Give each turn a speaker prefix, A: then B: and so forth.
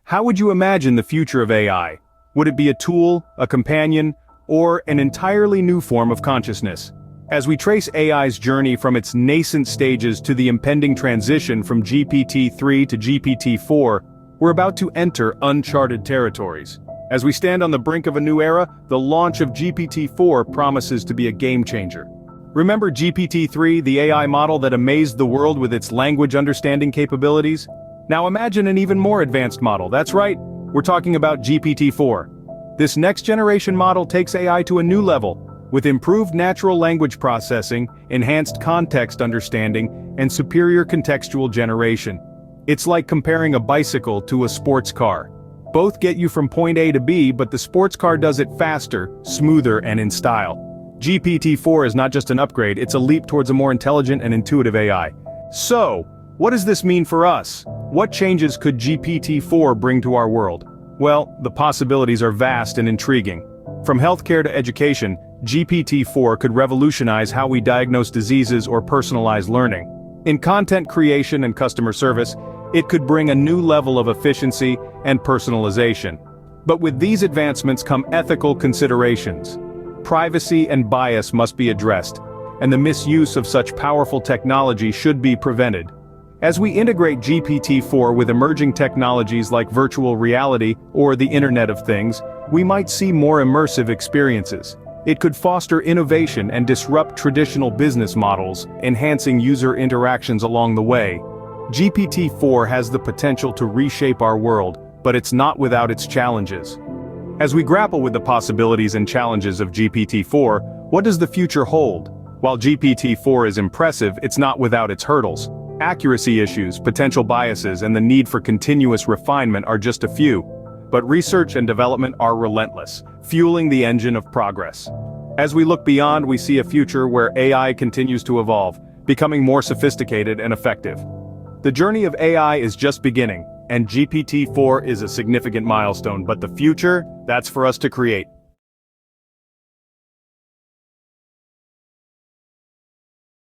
A: How would you imagine the future of AI? Would it be a tool, a companion, or an entirely new form of consciousness? As we trace AI's journey from its nascent stages to the impending transition from GPT-3 to GPT-4, we're about to enter uncharted territories. As we stand on the brink of a new era, the launch of GPT-4 promises to be a game-changer. Remember GPT-3, the AI model that amazed the world with its language understanding capabilities? Now imagine an even more advanced model. That's right, we're talking about GPT-4. This next-generation model takes AI to a new level, with improved natural language processing, enhanced context understanding, and superior contextual generation. It's like comparing a bicycle to a sports car. Both get you from point A to B, but the sports car does it faster, smoother, and in style. GPT-4 is not just an upgrade, it's a leap towards a more intelligent and intuitive AI. So, what does this mean for us? What changes could GPT-4 bring to our world? Well, the possibilities are vast and intriguing. From healthcare to education, GPT-4 could revolutionize how we diagnose diseases or personalize learning. In content creation and customer service, it could bring a new level of efficiency and personalization. But with these advancements come ethical considerations. Privacy and bias must be addressed, and the misuse of such powerful technology should be prevented. As we integrate GPT-4 with emerging technologies like virtual reality or the Internet of Things, we might see more immersive experiences. It could foster innovation and disrupt traditional business models, enhancing user interactions along the way. GPT-4 has the potential to reshape our world, but it's not without its challenges. As we grapple with the possibilities and challenges of GPT-4, what does the future hold? While GPT-4 is impressive, it's not without its hurdles. Accuracy issues, potential biases, and the need for continuous refinement are just a few. But research and development are relentless, fueling the engine of progress. As we look beyond, we see a future where AI continues to evolve, becoming more sophisticated and effective. The journey of AI is just beginning, and GPT-4 is a significant milestone, but the future, that's for us to create.